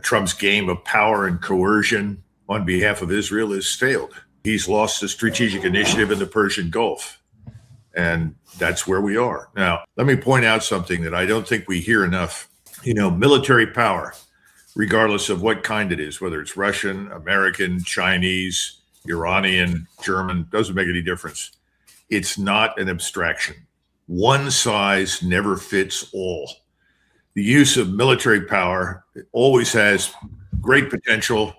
Trump's game of power and coercion on behalf of Israel has failed. He's lost the strategic initiative in the Persian Gulf. And that's where we are. Now, let me point out something that I don't think we hear enough. Military power, regardless of what kind it is, whether it's Russian, American, Chinese, Iranian, German, doesn't make any difference. It's not an abstraction. One size never fits all. The use of military power always has great potential,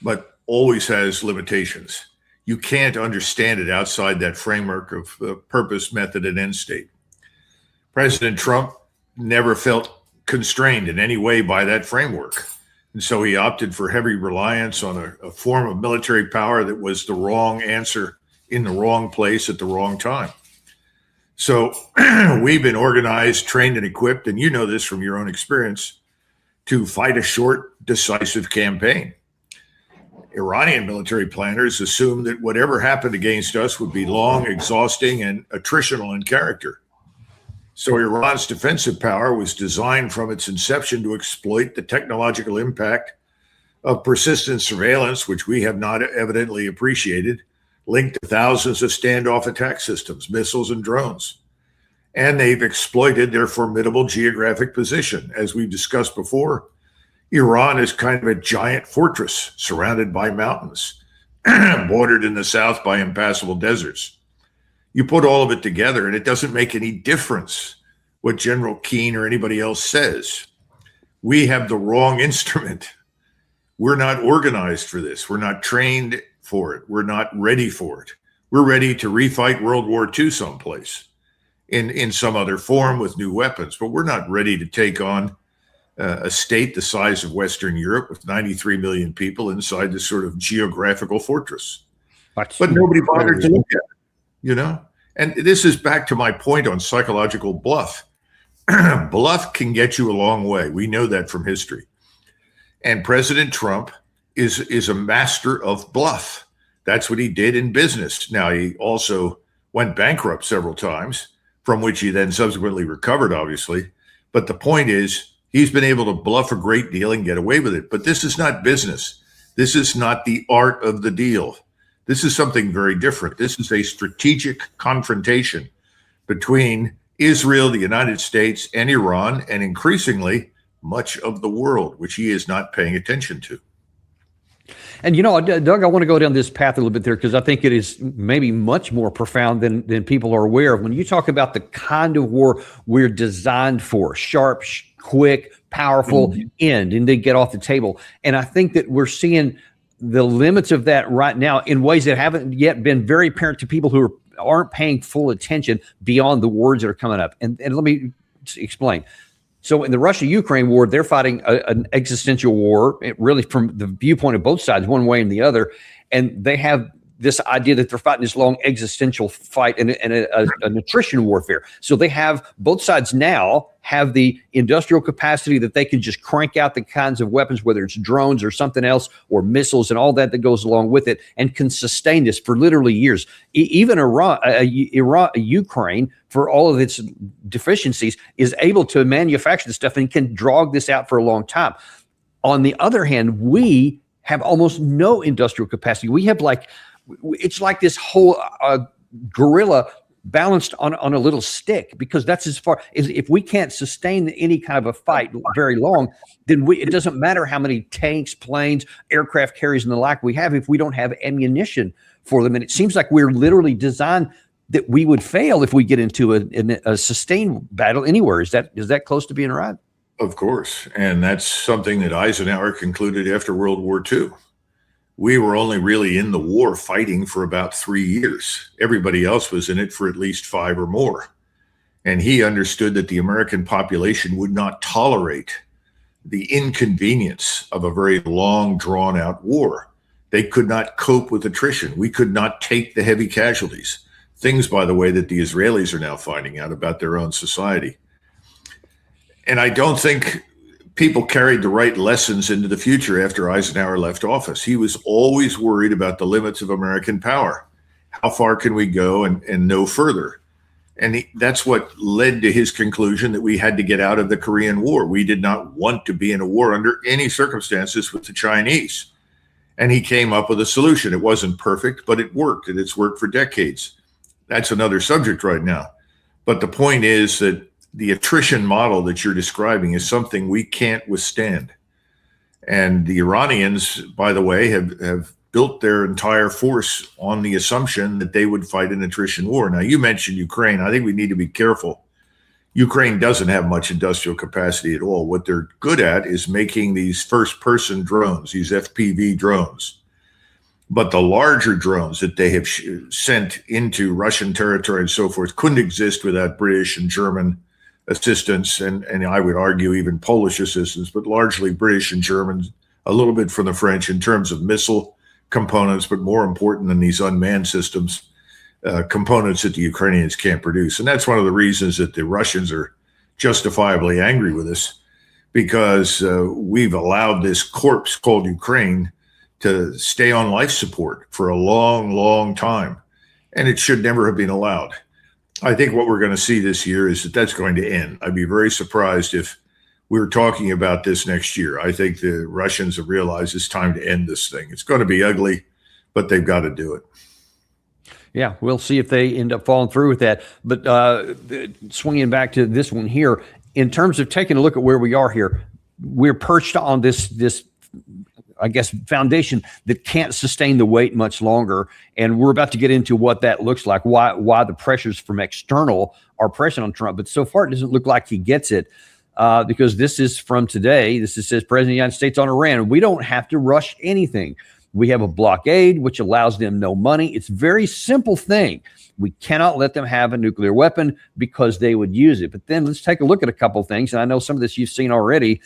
but always has limitations. You can't understand it outside that framework of purpose, method, and end state. President Trump never felt constrained in any way by that framework. And so he opted for heavy reliance on a form of military power that was the wrong answer in the wrong place at the wrong time. So we've been organized, trained, and equipped, and you know this from your own experience, to fight a short, decisive campaign. Iranian military planners assumed that whatever happened against us would be long, exhausting, and attritional in character. So Iran's defensive power was designed from its inception to exploit the technological impact of persistent surveillance, which we have not evidently appreciated, linked to thousands of standoff attack systems, missiles, and drones. And they've exploited their formidable geographic position. As we've discussed before, Iran is kind of a giant fortress surrounded by mountains, bordered in the south by impassable deserts. You put all of it together, and it doesn't make any difference what General Keane or anybody else says. We have the wrong instrument. We're not organized for this. We're not trained for it. We're not ready for it. We're ready to refight World War II someplace in some other form with new weapons, but we're not ready to take on a state the size of Western Europe with 93 million people inside this sort of geographical fortress. But nobody bothered to look at it, And this is back to my point on psychological bluff. Bluff can get you a long way. We know that from history. And President Trump is a master of bluff. That's what he did in business. Now, he also went bankrupt several times, from which he then subsequently recovered, obviously. But the point is, he's been able to bluff a great deal and get away with it. But this is not business. This is not the art of the deal. This is something very different. This is a strategic confrontation between Israel, the United States, and Iran, and increasingly much of the world, which he is not paying attention to. And, Doug, I want to go down this path a little bit there because I think it is maybe much more profound than people are aware of. When you talk about the kind of war we're designed for, sharp, quick, powerful, end, and then get off the table. And I think that we're seeing the limits of that right now in ways that haven't yet been very apparent to people who aren't paying full attention beyond the words that are coming up. And let me explain. So in the Russia-Ukraine war, they're fighting an existential war, really from the viewpoint of both sides, one way and the other. And they have this idea that they're fighting this long existential fight and an attrition warfare. So they have both sides now have the industrial capacity that they can just crank out the kinds of weapons, whether it's drones or something else or missiles and all that goes along with it, and can sustain this for literally years. Even Ukraine, for all of its deficiencies, is able to manufacture this stuff and can drag this out for a long time. On the other hand, we have almost no industrial capacity. We have it's like this whole gorilla balanced on a little stick, because that's as far as if we can't sustain any kind of a fight very long, then it doesn't matter how many tanks, planes, aircraft carriers and the like we have if we don't have ammunition for them. And it seems like we're literally designed that we would fail if we get into a sustained battle anywhere. Is that close to being right? Of course. And that's something that Eisenhower concluded after World War II. We were only really in the war fighting for about 3 years. Everybody else was in it for at least 5 or more. And he understood that the American population would not tolerate the inconvenience of a very long, drawn-out war. They could not cope with attrition. We could not take the heavy casualties. Things, by the way, that the Israelis are now finding out about their own society. And I don't think people carried the right lessons into the future after Eisenhower left office. He was always worried about the limits of American power. How far can we go and no further? And that's what led to his conclusion that we had to get out of the Korean War. We did not want to be in a war under any circumstances with the Chinese. And he came up with a solution. It wasn't perfect, but it worked, and it's worked for decades. That's another subject right now. But the point is that the attrition model that you're describing is something we can't withstand. And the Iranians, by the way, have built their entire force on the assumption that they would fight an attrition war. Now, you mentioned Ukraine. I think we need to be careful. Ukraine doesn't have much industrial capacity at all. What they're good at is making these first-person drones, these FPV drones. But the larger drones that they have sent into Russian territory and so forth couldn't exist without British and German assistance, and I would argue even Polish assistance, but largely British and German, a little bit from the French in terms of missile components, but more important than these unmanned systems, components that the Ukrainians can't produce. And that's one of the reasons that the Russians are justifiably angry with us, because we've allowed this corpse called Ukraine to stay on life support for a long, long time. And it should never have been allowed. I think what we're going to see this year is that that's going to end. I'd be very surprised if we were talking about this next year. I think the Russians have realized it's time to end this thing. It's going to be ugly, but they've got to do it. Yeah, we'll see if they end up following through with that. But swinging back to this one here, in terms of taking a look at where we are here, we're perched on this I guess, foundation that can't sustain the weight much longer. And we're about to get into what that looks like, why the pressures from external are pressing on Trump. But so far, it doesn't look like he gets it, because this is from today. This says President of the United States on Iran. We don't have to rush anything. We have a blockade, which allows them no money. It's a very simple thing. We cannot let them have a nuclear weapon because they would use it. But then let's take a look at a couple of things. And I know some of this you've seen already.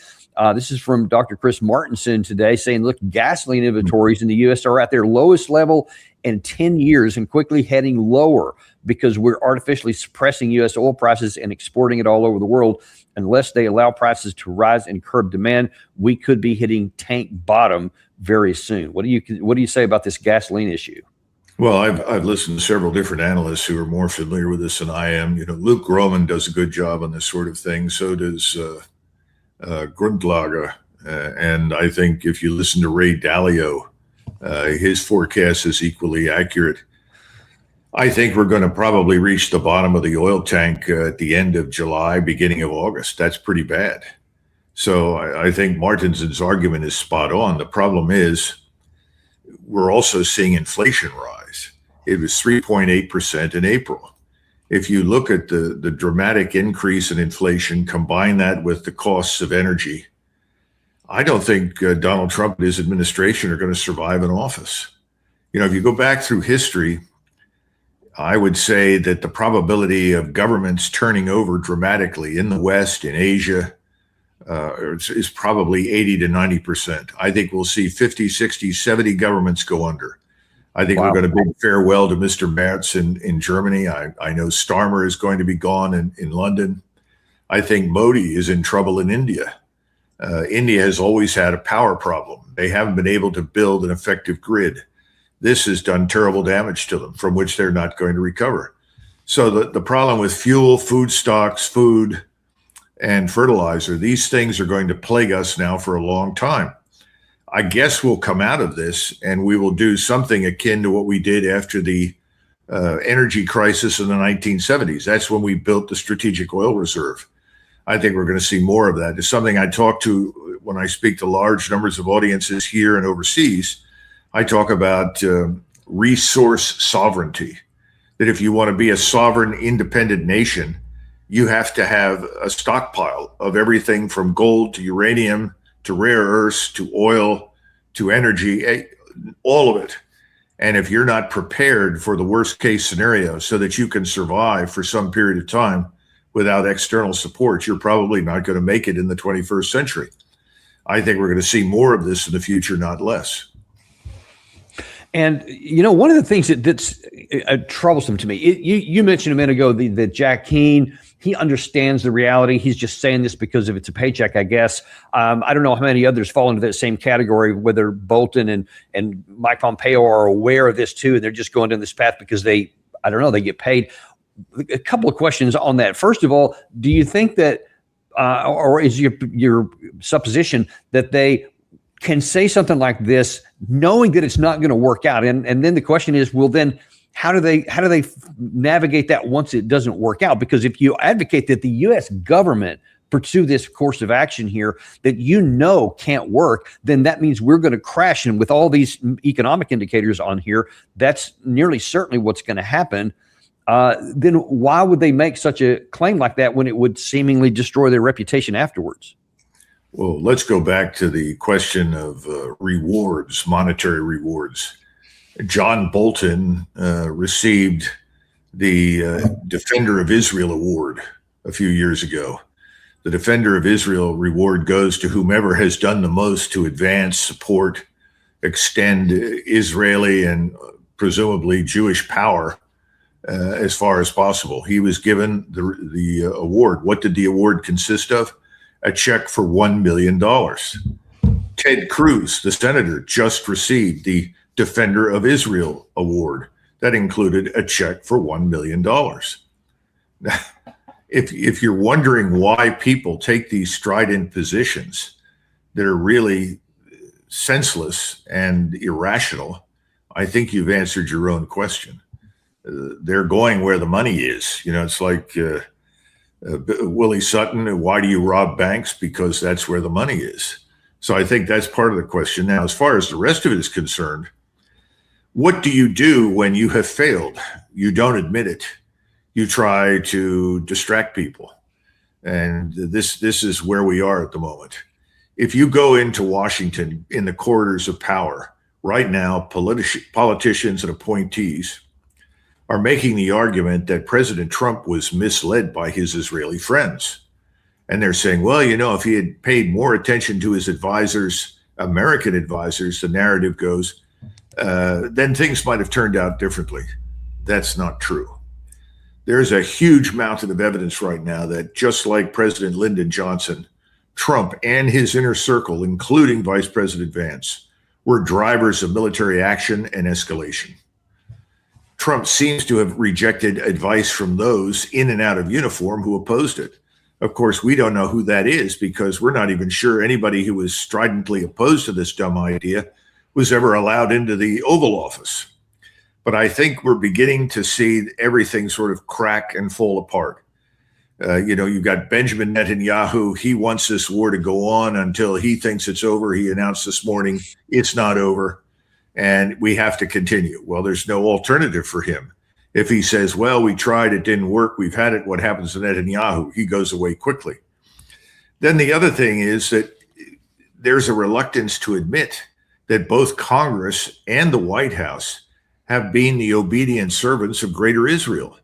This is from Dr. Chris Martinson today saying, look, gasoline inventories in the U.S. are at their lowest level in 10 years and quickly heading lower because we're artificially suppressing U.S. oil prices and exporting it all over the world. Unless they allow prices to rise and curb demand, we could be hitting tank bottom very soon. What do you say about this gasoline issue? Well, I've listened to several different analysts who are more familiar with this than I am. You know, Luke Groman does a good job on this sort of thing. So does Grundlager. And I think if you listen to Ray Dalio, his forecast is equally accurate. I think we're going to probably reach the bottom of the oil tank at the end of July, beginning of August. That's pretty bad. So I think Martinson's argument is spot on. The problem is we're also seeing inflation rise. It was 3.8% in April. If you look at the dramatic increase in inflation, combine that with the costs of energy, I don't think Donald Trump and his administration are going to survive in office. You know, if you go back through history, I would say that the probability of governments turning over dramatically in the West, in Asia, is probably 80 to 90%. I think we'll see 50, 60, 70 governments go under. I think we're going to bid farewell to Mr. Merz in Germany. I know Starmer is going to be gone in London. I think Modi is in trouble in India. India has always had a power problem. They haven't been able to build an effective grid. This has done terrible damage to them, from which they're not going to recover. So the problem with fuel, food stocks, food, and fertilizer, these things are going to plague us now for a long time. I guess we'll come out of this and we will do something akin to what we did after the energy crisis in the 1970s. That's when we built the Strategic Oil Reserve. I think we're going to see more of that. It's something I talk to when I speak to large numbers of audiences here and overseas. I talk about resource sovereignty, that if you want to be a sovereign, independent nation, you have to have a stockpile of everything from gold to uranium to rare earths to oil to energy, all of it. And if you're not prepared for the worst case scenario so that you can survive for some period of time without external support, you're probably not going to make it in the 21st century. I think we're going to see more of this in the future, not less. And, you know, one of the things that's troublesome to me, you mentioned a minute ago that Jack Keane, he understands the reality. He's just saying this because of it's a paycheck, I guess. I don't know how many others fall into that same category, whether Bolton and Mike Pompeo are aware of this too, and they're just going down this path because they get paid. a couple of questions on that. First of all, do you think that, or is your supposition that they can say something like this, knowing that it's not going to work out? And then the question is, well, then how do they navigate that once it doesn't work out? Because if you advocate that the U.S. government pursue this course of action here that can't work, then that means we're going to crash. And with all these economic indicators on here, that's nearly certainly what's going to happen. Then why would they make such a claim like that when it would seemingly destroy their reputation afterwards? Well, let's go back to the question of rewards, monetary rewards. John Bolton received the Defender of Israel Award a few years ago. The Defender of Israel reward goes to whomever has done the most to advance, support, extend Israeli and presumably Jewish power as far as possible. He was given the award. What did the award consist of? A check for $1 million. Ted Cruz, the senator, just received the Defender of Israel Award. That included a check for $1 million. Now, if you're wondering why people take these strident positions that are really senseless and irrational, I think you've answered your own question. They're going where the money is. It's like Willie Sutton, why do you rob banks? Because that's where the money is. So I think that's part of the question. Now, as far as the rest of it is concerned, what do you do when you have failed? You don't admit it. You try to distract people. And this is where we are at the moment. If you go into Washington in the corridors of power, right now, politicians and appointees are making the argument that President Trump was misled by his Israeli friends. And they're saying, well, if he had paid more attention to his advisors, American advisors, the narrative goes, then things might have turned out differently. That's not true. There's a huge mountain of evidence right now that just like President Lyndon Johnson, Trump and his inner circle, including Vice President Vance, were drivers of military action and escalation. Trump seems to have rejected advice from those in and out of uniform who opposed it. Of course, we don't know who that is because we're not even sure anybody who was stridently opposed to this dumb idea was ever allowed into the Oval Office. But I think we're beginning to see everything sort of crack and fall apart. You've got Benjamin Netanyahu. He wants this war to go on until he thinks it's over. He announced this morning it's not over and we have to continue. Well, there's no alternative for him. If he says, well, we tried, it didn't work, we've had it, what happens to Netanyahu? He goes away quickly. Then the other thing is that there's a reluctance to admit that both Congress and the White House have been the obedient servants of Greater Israel.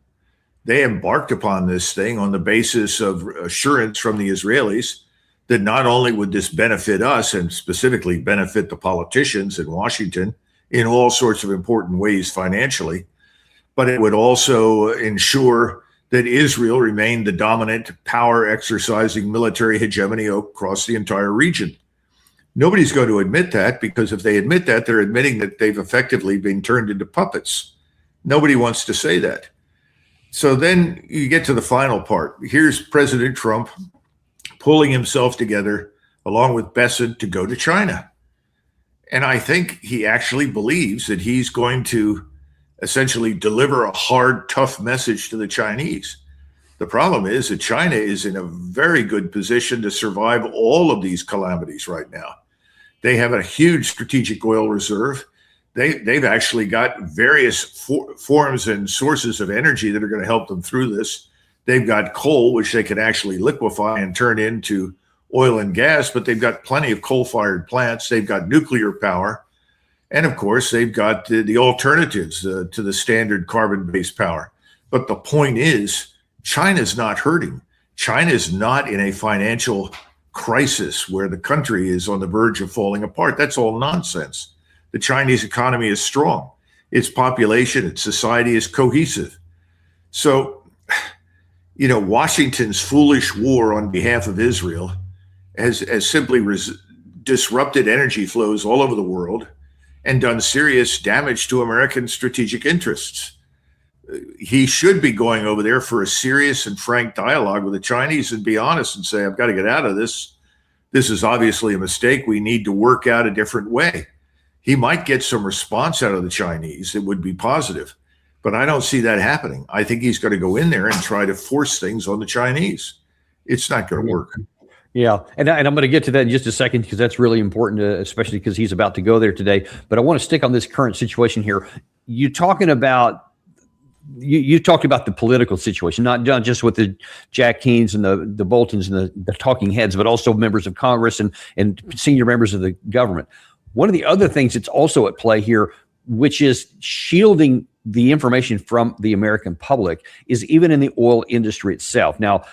They embarked upon this thing on the basis of assurance from the Israelis that not only would this benefit us and specifically benefit the politicians in Washington in all sorts of important ways financially, but it would also ensure that Israel remained the dominant power exercising military hegemony across the entire region. Nobody's going to admit that because if they admit that, they're admitting that they've effectively been turned into puppets. Nobody wants to say that. So then you get to the final part. Here's President Trump pulling himself together along with Bessent to go to China. And I think he actually believes that he's going to essentially deliver a hard, tough message to the Chinese. The problem is that China is in a very good position to survive all of these calamities right now. They have a huge strategic oil reserve. They've actually got various forms and sources of energy that are going to help them through this. They've got coal, which they can actually liquefy and turn into oil and gas, but they've got plenty of coal-fired plants. They've got nuclear power. And of course, they've got the alternatives to the standard carbon-based power. But the point is, China's not hurting. China's not in a financial crisis where the country is on the verge of falling apart. That's all nonsense. The Chinese economy is strong. Its population, its society is cohesive. So, Washington's foolish war on behalf of Israel has simply disrupted energy flows all over the world and done serious damage to American strategic interests. he should be going over there for a serious and frank dialogue with the Chinese and be honest and say, I've got to get out of this. This is obviously a mistake. We need to work out a different way. He might get some response out of the Chinese. It would be positive, but I don't see that happening. I think he's going to go in there and try to force things on the Chinese. It's not going to work. Yeah, and I'm going to get to that in just a second because that's really important, especially because he's about to go there today. But I want to stick on this current situation here. You talked about the political situation, not just with the Jack Keanes and the Boltons and the talking heads, but also members of Congress and senior members of the government. One of the other things that's also at play here, which is shielding the information from the American public, is even in the oil industry itself. Now,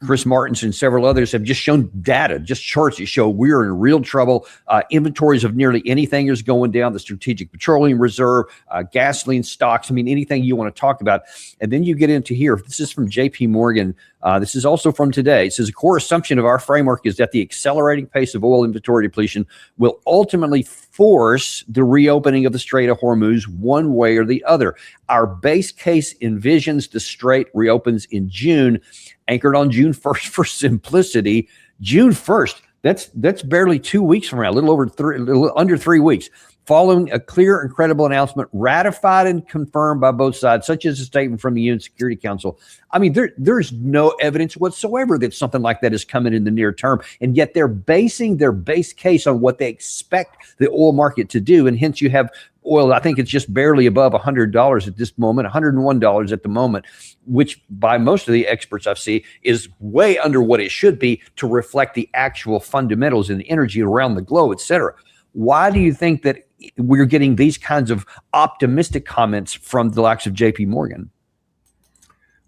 Chris Martins and several others have just shown data, just charts that show we're in real trouble. Inventories of nearly anything is going down, the Strategic Petroleum Reserve, gasoline stocks. I mean, anything you want to talk about. And then you get into here. This is from JP Morgan. This is also from today. It says, a core assumption of our framework is that the accelerating pace of oil inventory depletion will ultimately force the reopening of the Strait of Hormuz one way or the other. Our base case envisions the strait reopens in June, anchored on June 1st for simplicity. June 1st, that's barely 2 weeks from now, a little under 3 weeks, following a clear and credible announcement ratified and confirmed by both sides, such as a statement from the UN Security Council. I mean, there's no evidence whatsoever that something like that is coming in the near term, and yet they're basing their base case on what they expect the oil market to do, and hence you have oil, I think it's just barely above $100 at this moment, $101 at the moment, which by most of the experts I've seen is way under what it should be to reflect the actual fundamentals in energy around the globe, et cetera. Why do you think that we're getting these kinds of optimistic comments from the likes of JP Morgan?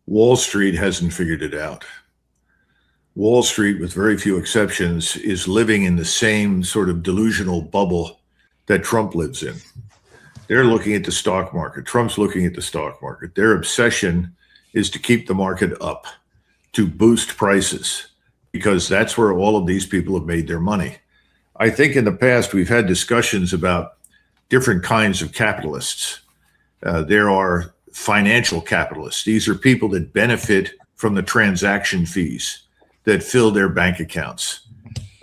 Wall Street hasn't figured it out. Wall Street, with very few exceptions, is living in the same sort of delusional bubble that Trump lives in. They're looking at the stock market. Trump's looking at the stock market. Their obsession is to keep the market up, to boost prices, because that's where all of these people have made their money. I think in the past, we've had discussions about different kinds of capitalists. There are financial capitalists. These are people that benefit from the transaction fees that fill their bank accounts.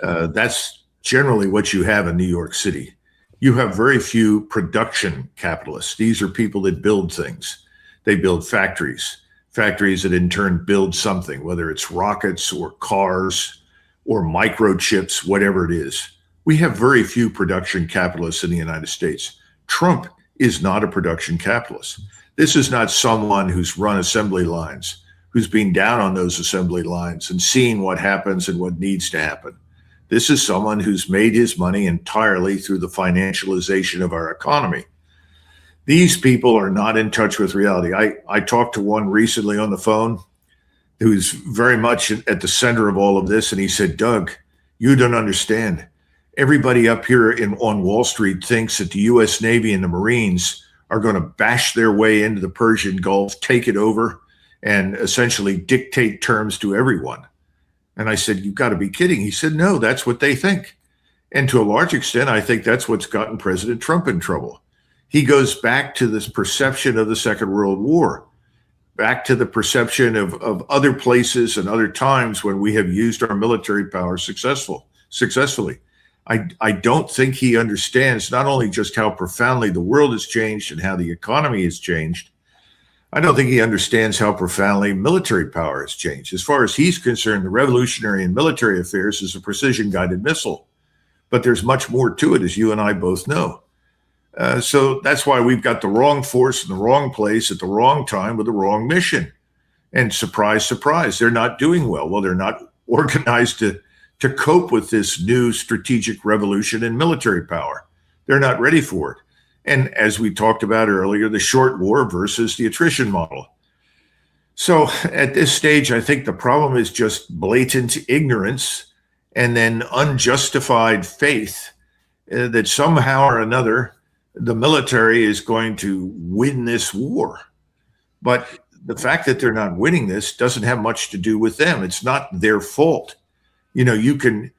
That's generally what you have in New York City. You have very few production capitalists. These are people that build things. They build factories that in turn build something, whether it's rockets or cars or microchips, whatever it is. We have very few production capitalists in the United States. Trump is not a production capitalist. This is not someone who's run assembly lines, who's been down on those assembly lines and seen what happens and what needs to happen. This is someone who's made his money entirely through the financialization of our economy. These people are not in touch with reality. I talked to one recently on the phone who's very much at the center of all of this, and he said, Doug, you don't understand. Everybody up here on Wall Street thinks that the U.S. Navy and the Marines are going to bash their way into the Persian Gulf, take it over, and essentially dictate terms to everyone. And I said, you've got to be kidding. He said, no, that's what they think. And to a large extent, I think that's what's gotten President Trump in trouble. He goes back to this perception of the Second World War, back to the perception of other places and other times when we have used our military power successfully. I don't think he understands not only just how profoundly the world has changed and how the economy has changed. I don't think he understands how profoundly military power has changed. As far as he's concerned, the revolutionary in military affairs is a precision-guided missile. But there's much more to it, as you and I both know. So that's why we've got the wrong force in the wrong place at the wrong time with the wrong mission. And surprise, surprise, they're not doing well. Well, they're not organized to cope with this new strategic revolution in military power. They're not ready for it. And as we talked about earlier, the short war versus the attrition model. So at this stage, I think the problem is just blatant ignorance and then unjustified faith that somehow or another, the military is going to win this war. But the fact that they're not winning this doesn't have much to do with them. It's not their fault. You know, you can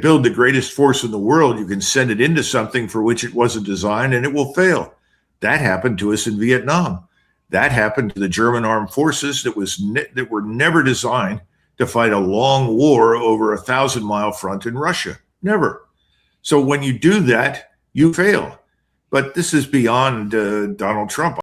build the greatest force in the world. You can send it into something for which it wasn't designed and it will fail. That happened to us in Vietnam. That happened to the German armed forces that were never designed to fight a long war over a 1,000-mile front in Russia. Never. So when you do that, you fail. But this is beyond Donald Trump.